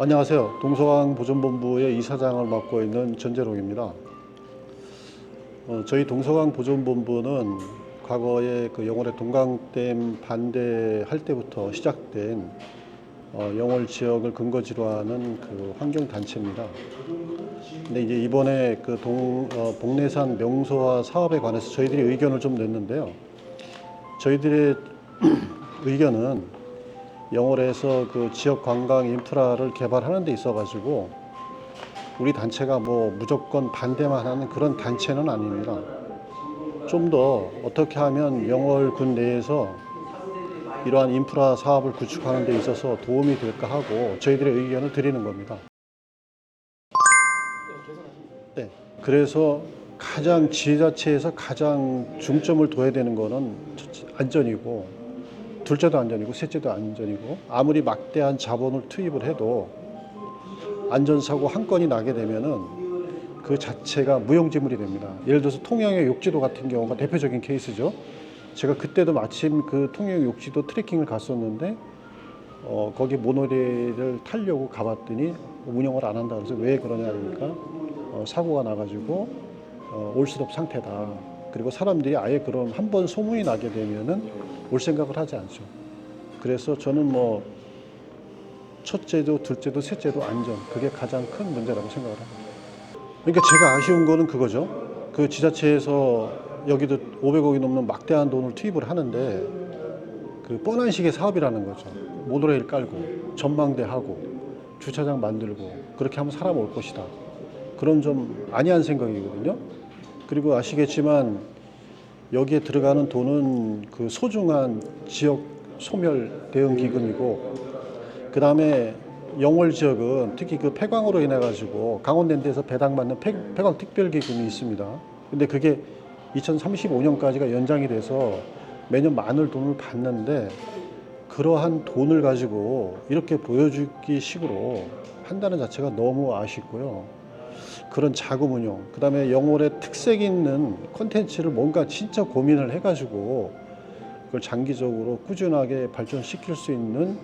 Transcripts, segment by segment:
안녕하세요. 동서강보존본부의 이사장을 맡고 있는 전재롱입니다. 저희 동서강보존본부는 과거에 그 영월의 동강댐 반대할 때부터 시작된 영월 지역을 근거지로 하는 그 환경단체입니다. 근데 이제 이번에 그 복례산 명소화 사업에 관해서 저희들이 의견을 좀 냈는데요. 저희들의 의견은 영월에서 그 지역 관광 인프라를 개발하는 데 있어 가지고 우리 단체가 뭐 무조건 반대만 하는 그런 단체는 아닙니다. 좀 더 어떻게 하면 영월군 내에서 이러한 인프라 사업을 구축하는 데 있어서 도움이 될까 하고 저희들의 의견을 드리는 겁니다. 네. 그래서 가장 지자체에서 가장 중점을 둬야 되는 거는 안전이고, 둘째도 안전이고 셋째도 안전이고, 아무리 막대한 자본을 투입을 해도 안전사고 한 건이 나게 되면은 그 자체가 무용지물이 됩니다. 예를 들어서 통영의 욕지도 같은 경우가 대표적인 케이스죠. 제가 그때도 마침 그 통영 욕지도 트레킹을 갔었는데 거기 모노레일을 타려고 가봤더니 운영을 안 한다 그래서 왜 그러냐니까 사고가 나가지고 올스톱 상태다. 그리고 사람들이 아예 그럼 한번 소문이 나게 되면은 올 생각을 하지 않죠. 그래서 저는 뭐 첫째도 둘째도 셋째도 안전, 그게 가장 큰 문제라고 생각을 합니다. 그러니까 제가 아쉬운 거는 그거죠. 그 지자체에서 여기도 500억이 넘는 막대한 돈을 투입을 하는데 그 뻔한 식의 사업이라는 거죠. 모노레일 깔고 전망대 하고 주차장 만들고 그렇게 하면 사람 올 것이다. 그런 좀 아니한 생각이거든요. 그리고 아시겠지만 여기에 들어가는 돈은 그 소중한 지역 소멸 대응 기금이고, 그 다음에 영월 지역은 특히 그 폐광으로 인해 가지고 강원랜드에서 배당받는 폐광 특별 기금이 있습니다. 근데 그게 2035년까지가 연장이 돼서 매년 많은 돈을 받는데, 그러한 돈을 가지고 이렇게 보여주기 식으로 한다는 자체가 너무 아쉽고요. 그런 자금 운용, 그 다음에 영월의 특색 있는 콘텐츠를 뭔가 진짜 고민을 해가지고 그걸 장기적으로 꾸준하게 발전시킬 수 있는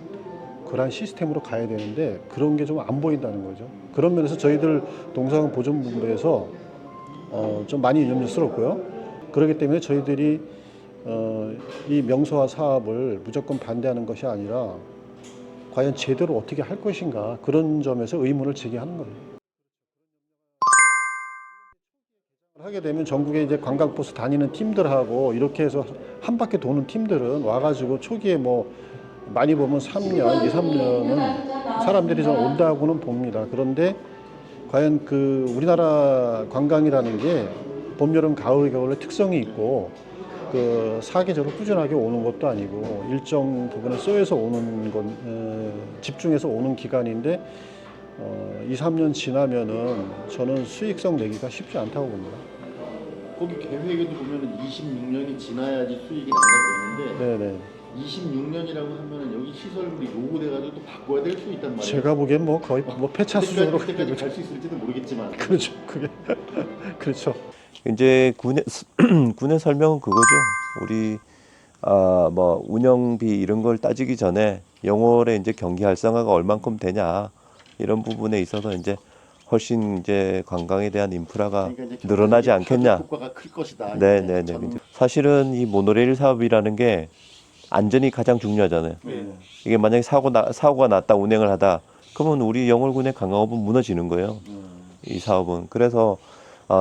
그런 시스템으로 가야 되는데 그런 게 좀 안 보인다는 거죠. 그런 면에서 저희들 동서강보존본부에서 좀 많이 염려스럽고요. 그렇기 때문에 저희들이 이 명소화 사업을 무조건 반대하는 것이 아니라 과연 제대로 어떻게 할 것인가, 그런 점에서 의문을 제기하는 겁니다. 하게 되면 전국에 이제 관광버스 다니는 팀들하고 이렇게 해서 한 바퀴 도는 팀들은 와가지고 초기에 뭐 많이 보면 3년, 2, 3년은 사람들이 좀 온다고는 봅니다. 그런데 과연 그 우리나라 관광이라는 게 봄, 여름, 가을, 겨울의 특성이 있고 그 사계절로 꾸준하게 오는 것도 아니고 일정 부분에 쏘여서 오는 건 집중해서 오는 기간인데 2, 3년 지나면은 저는 수익성 내기가 쉽지 않다고 봅니다. 거기 계획에도 보면은 26년이 지나야지 수익이 난다고 그러는데 네네. 26년이라고 하면은 여기 시설물이 노후돼가지고 또 바꿔야 될 수 있단 말이에요. 제가 보기엔 뭐 거의 뭐 폐차 수준으로 그때까지 갈 수 있을지도 모르겠지만. 그렇죠. 그게 그렇죠. 이제 군의 설명은 그거죠. 우리 뭐 운영비 이런 걸 따지기 전에 영월의 이제 경기 활성화가 얼만큼 되냐 이런 부분에 있어서 이제 훨씬 이제 관광에 대한 인프라가 그러니까 늘어나지 않겠냐. 효과가 클 것이다. 네네네. 사실은 이 모노레일 사업이라는 게 안전이 가장 중요하잖아요. 이게 만약에 사고가 났다 운행을 하다 그러면 우리 영월군의 관광업은 무너지는 거예요. 이 사업은. 그래서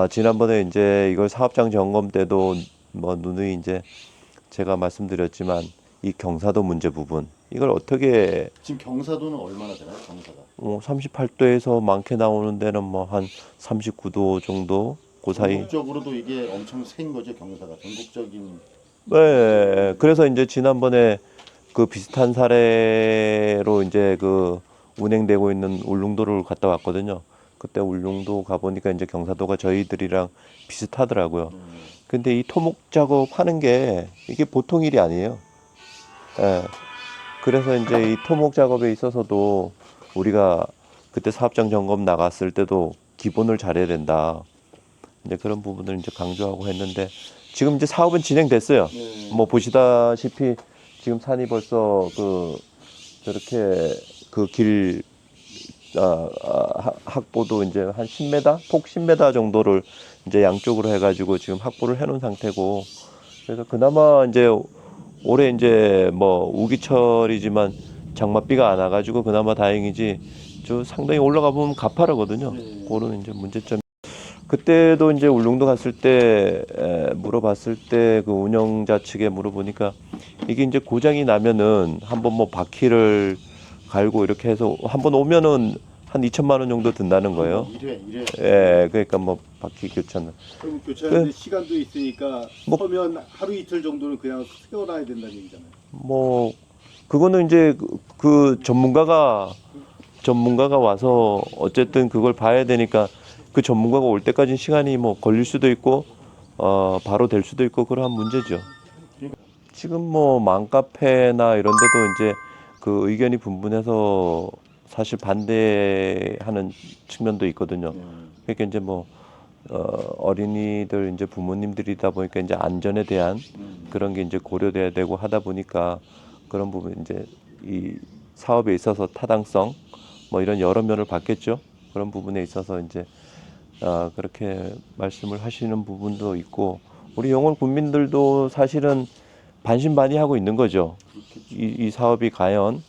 지난번에 이제 이걸 사업장 점검 때도 뭐 누누이 이제 제가 말씀드렸지만 이 경사도 문제 부분 이걸 어떻게 지금 경사도는 얼마나 되나요? 경사가? 38도에서 많게 나오는 데는 뭐 한 39도 정도 그 사이. 전국적으로도 이게 엄청 센 거죠, 경사가. 전국적인. 네, 그래서 이제 지난번에 그 비슷한 사례로 이제 그 운행되고 있는 울릉도를 갔다 왔거든요. 그때 울릉도 가보니까 이제 경사도가 저희들이랑 비슷하더라고요. 근데 이 토목 작업하는 게 이게 보통 일이 아니에요. 예. 그래서 이제 이 토목 작업에 있어서도 우리가 그때 사업장 점검 나갔을 때도 기본을 잘해야 된다. 이제 그런 부분을 이제 강조하고 했는데 지금 이제 사업은 진행됐어요. 뭐 보시다시피 지금 산이 벌써 그 저렇게 그 길 확보도 이제 한 10m, 폭 10m 정도를 이제 양쪽으로 해가지고 지금 확보를 해놓은 상태고, 그래서 그나마 이제 올해 이제 뭐 우기철이지만 장맛비가 안 와가지고 그나마 다행이지, 저 상당히 올라가 보면 가파르거든요. 그런 이제 문제점. 그때도 이제 울릉도 갔을 때 물어봤을 때 그 운영자 측에 물어보니까 이게 이제 고장이 나면은 한번 뭐 바퀴를 갈고 이렇게 해서 한번 오면은 한 2천만 원 정도 든다는 거예요. 이래. 예, 그러니까 뭐 바퀴 교체는. 그럼 교체하는데 그- 시간도 있으니까 뭐- 서면 하루 이틀 정도는 그냥 세워놔야 된다는 얘기잖아요. 뭐 그거는 이제 그 전문가가 와서 어쨌든 그걸 봐야 되니까 그 전문가가 올 때까지 시간이 뭐 걸릴 수도 있고 바로 될 수도 있고 그러한 문제죠. 지금 뭐 맘카페나 이런 데도 이제 그 의견이 분분해서 사실 반대하는 측면도 있거든요. 그러니까 이제 뭐 어린이들 이제 부모님들이다 보니까 이제 안전에 대한 그런 게 이제 고려돼야 되고 하다 보니까 그런 부분 이제 이 사업에 있어서 타당성 뭐 이런 여러 면을 봤겠죠. 그런 부분에 있어서 이제 그렇게 말씀을 하시는 부분도 있고, 우리 영월 군민들도 사실은 반신반의하고 있는 거죠. 이 사업이 과연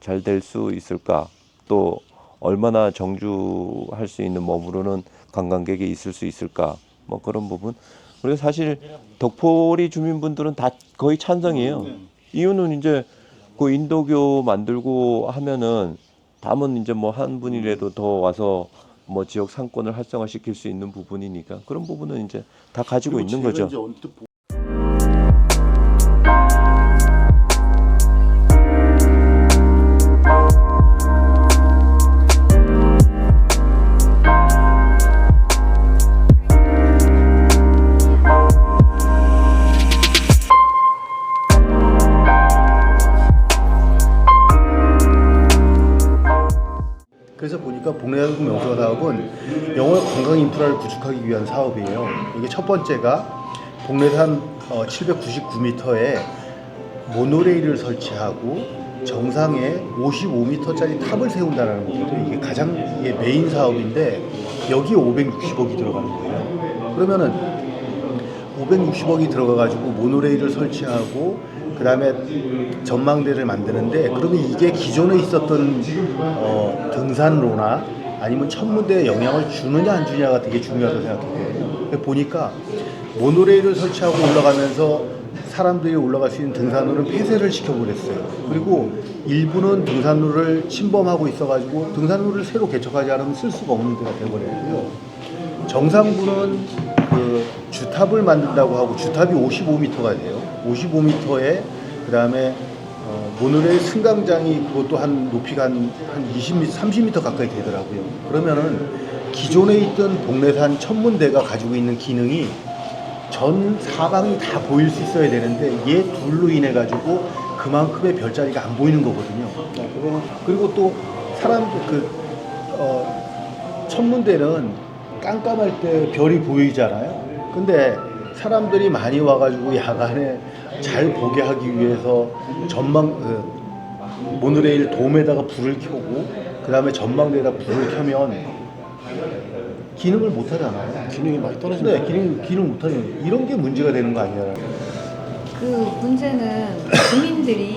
잘 될 수 있을까, 또 얼마나 정주할 수 있는 머무르는 관광객이 있을 수 있을까, 뭐 그런 부분. 그리고 사실 덕포리 주민분들은 다 거의 찬성이에요. 이유는 이제 그 인도교 만들고 하면은 다음은 이제 뭐 한 분이라도 더 와서 뭐 지역 상권을 활성화시킬 수 있는 부분이니까 그런 부분은 이제 다 가지고 그리고 있는 제가 거죠. 이제 언뜻 그래서 보니까 복례사업 명소 사업은 영월 관광 인프라를 구축하기 위한 사업이에요. 이게 첫 번째가 복례산 799m에 모노레일을 설치하고 정상에 55m짜리 탑을 세운다는 거거든요. 이게 가장 이게 메인 사업인데 여기에 560억이 들어가는 거예요. 그러면은 560억이 들어가가지고 모노레일을 설치하고 그 다음에 전망대를 만드는데, 그러면 이게 기존에 있었던 등산로나 아니면 천문대에 영향을 주느냐 안 주느냐가 되게 중요하다고 생각했거든요. 보니까 모노레일을 설치하고 올라가면서 사람들이 올라갈 수 있는 등산로를 폐쇄를 시켜버렸어요. 그리고 일부는 등산로를 침범하고 있어가지고 등산로를 새로 개척하지 않으면 쓸 수가 없는 데가 되어버렸고요. 정상부는 그 주탑을 만든다고 하고 주탑이 55m가 돼요. 55m에 그 다음에 모노레일 승강장이 그것도 한 높이가 한 20m, 30m 가까이 되더라고요. 그러면은 기존에 있던 복례산 천문대가 가지고 있는 기능이 전 사방이 다 보일 수 있어야 되는데 얘 둘로 인해 가지고 그만큼의 별자리가 안 보이는 거거든요. 그리고 또 사람들 천문대는 깜깜할 때 별이 보이잖아요. 근데 사람들이 많이 와가지고 야간에 잘 보게 하기 위해서 모노레일 돔에다가 불을 켜고 그 다음에 전망대에다 불을 켜면 기능을 못 하잖아요. 기능이 많이 떨어진다. 네, 기능 못 하는 이런 게 문제가 되는 거 아니냐. 그 문제는 주민들이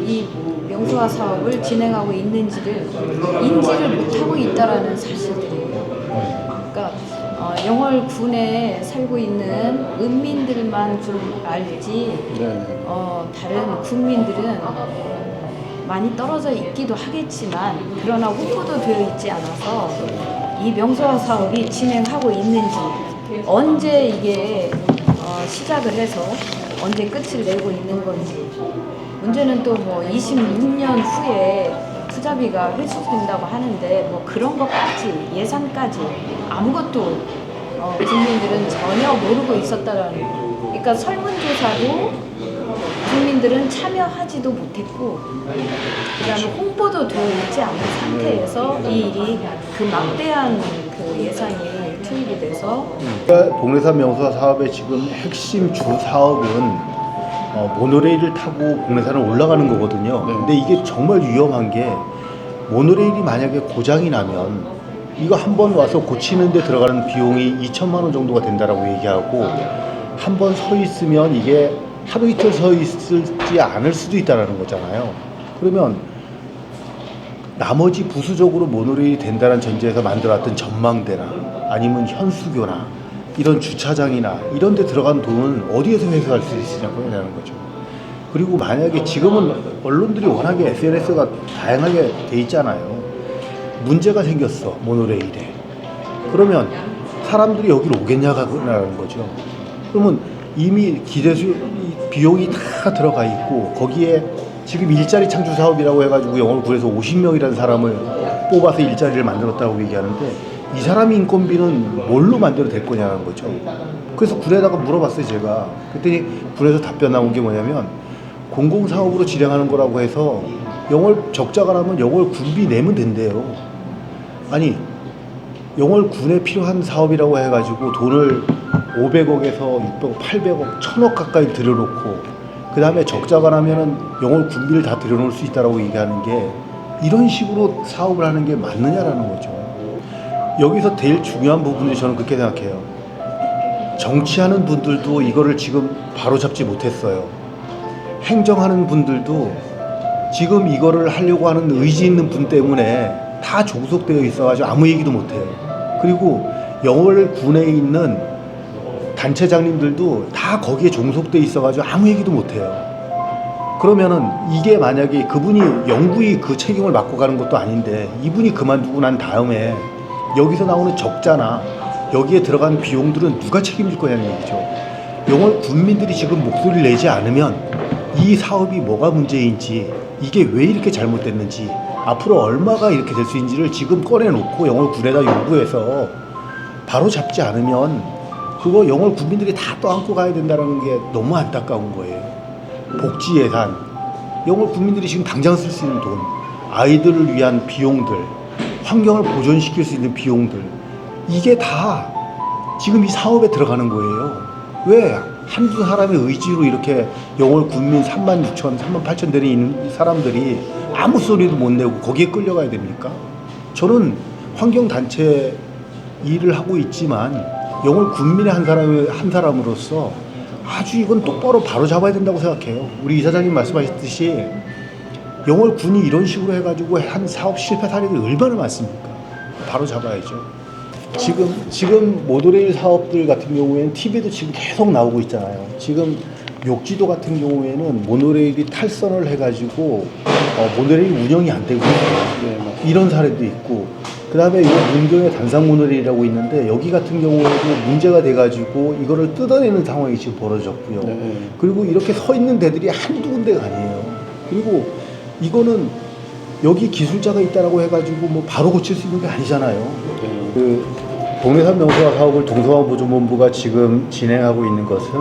이 명소화 사업을 진행하고 있는지를 인지를 못하고 있다라는 사실들이에요. 그러니까 영월군에 살고 있는 은민들만 좀 알지 네. 다른 국민들은 많이 떨어져 있기도 하겠지만 그러나 후보도 되어 있지 않아서 이 명소화 사업이 진행하고 있는지 언제 이게 시작을 해서 언제 끝을 내고 있는 건지 문제는 또 뭐 26년 후에 투자비가 회수된다고 하는데 뭐 그런 것까지 예산까지 아무것도 국민들은 전혀 모르고 있었다라는 그러니까 설문조사도 국민들은 참여하지도 못했고 그다음에 홍보도 되어 있지 않은 상태에서 이 일이 그 막대한 그 예산이 투입이 돼서 그러니까 봉래산 명소화 사업의 지금 핵심 주 사업은 모노레일을 타고 봉래산을 올라가는 거거든요. 네. 근데 이게 정말 위험한 게 모노레일이 만약에 고장이 나면 이거 한 번 와서 고치는데 들어가는 비용이 2천만 원 정도가 된다라고 얘기하고 한 번 서 있으면 이게 하루 이틀 서 있지 않을 수도 있다라는 거잖아요. 그러면 나머지 부수적으로 모노레일이 된다는 전제에서 만들어왔던 전망대나 아니면 현수교나 이런 주차장이나 이런 데 들어간 돈은 어디에서 회수할 수 있으냐고 하는 거죠. 그리고 만약에 지금은 언론들이 워낙에 SNS가 다양하게 돼 있잖아요. 문제가 생겼어, 모노레일에. 그러면 사람들이 여기로 오겠냐라는 거죠. 그러면 이미 기대수 비용이 다 들어가 있고 거기에 지금 일자리 창출 사업이라고 해가지고 영월군에서 50명이라는 사람을 뽑아서 일자리를 만들었다고 얘기하는데 이 사람이 인건비는 뭘로 만들어 될 거냐는 거죠. 그래서 군에다가 물어봤어요, 제가. 그랬더니 군에서 답변 나온 게 뭐냐면 공공사업으로 진행하는 거라고 해서 영월 적자가 나면 영월 군비 내면 된대요. 아니 영월군에 필요한 사업이라고 해가지고 돈을 500억에서 600억, 800억, 1000억 가까이 들여놓고 그 다음에 적자가 나면은 영월 군비를 다 들여놓을 수 있다라고 얘기하는 게 이런 식으로 사업을 하는 게 맞느냐라는 거죠. 여기서 제일 중요한 부분이 저는 그렇게 생각해요. 정치하는 분들도 이거를 지금 바로 잡지 못했어요. 행정하는 분들도 지금 이거를 하려고 하는 의지 있는 분 때문에 다 종속되어 있어가지고 아무 얘기도 못해요. 그리고 영월군에 있는 단체장님들도 다 거기에 종속돼 있어가지고 아무 얘기도 못해요. 그러면은 이게 만약에 그분이 영구히 그 책임을 맡고 가는 것도 아닌데 이분이 그만두고 난 다음에 여기서 나오는 적자나 여기에 들어간 비용들은 누가 책임질 거냐는 얘기죠. 영월 군민들이 지금 목소리를 내지 않으면 이 사업이 뭐가 문제인지 이게 왜 이렇게 잘못됐는지 앞으로 얼마가 이렇게 될 수 있는지를 지금 꺼내놓고 영월군에다 요구해서 바로 잡지 않으면 그거 영월 군민들이 다 떠안고 가야 된다는 게 너무 안타까운 거예요. 복지 예산, 영월 국민들이 지금 당장 쓸 수 있는 돈, 아이들을 위한 비용들, 환경을 보존시킬 수 있는 비용들, 이게 다 지금 이 사업에 들어가는 거예요. 왜 한두 사람의 의지로 이렇게 영월 군민 36,000, 38,000 되는 있는 사람들이 아무 소리도 못 내고 거기에 끌려가야 됩니까? 저는 환경단체 일을 하고 있지만 영월 군민의 한 사람으로서 아주 이건 똑바로 바로 잡아야 된다고 생각해요. 우리 이사장님 말씀하셨듯이 영월 군이 이런 식으로 해가지고 한 사업 실패 사례들이 얼마나 많습니까? 바로 잡아야죠. 지금 모노레일 사업들 같은 경우에는 TV도 지금 계속 나오고 있잖아요. 지금 욕지도 같은 경우에는 모노레일이 탈선을 해가지고 모노레일 운영이 안 되고 있어요. 이런 사례도 있고, 그 다음에 이 문경의 단상 모노레일이라고 있는데 여기 같은 경우에도 문제가 돼가지고 이거를 뜯어내는 상황이 지금 벌어졌고요. 그리고 이렇게 서 있는 데들이 한두 군데가 아니에요. 그리고 이거는 여기 기술자가 있다라고 해가지고 뭐 바로 고칠 수 있는 게 아니잖아요. 그 봉래산 명소화 사업을 동서화보존본부가 지금 진행하고 있는 것은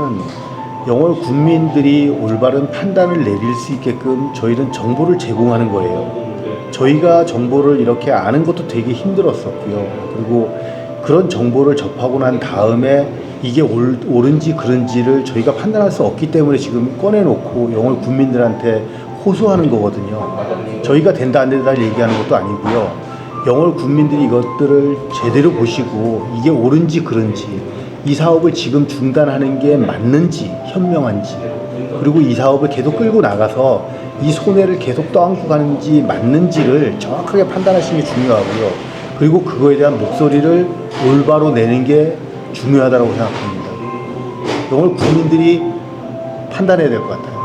영월 군민들이 올바른 판단을 내릴 수 있게끔 저희는 정보를 제공하는 거예요. 저희가 정보를 이렇게 아는 것도 되게 힘들었었고요. 그리고 그런 정보를 접하고 난 다음에 이게 옳은지 그른지를 저희가 판단할 수 없기 때문에 지금 꺼내놓고 영월 군민들한테 호소하는 거거든요. 저희가 된다 안 된다 얘기하는 것도 아니고요. 영월 군민들이 이것들을 제대로 보시고 이게 옳은지 그른지, 이 사업을 지금 중단하는 게 맞는지 현명한지, 그리고 이 사업을 계속 끌고 나가서 이 손해를 계속 떠안고 가는지 맞는지를 정확하게 판단하시는 게 중요하고요. 그리고 그거에 대한 목소리를 올바로 내는 게 중요하다고 생각합니다. 이걸 국민들이 판단해야 될 것 같아요.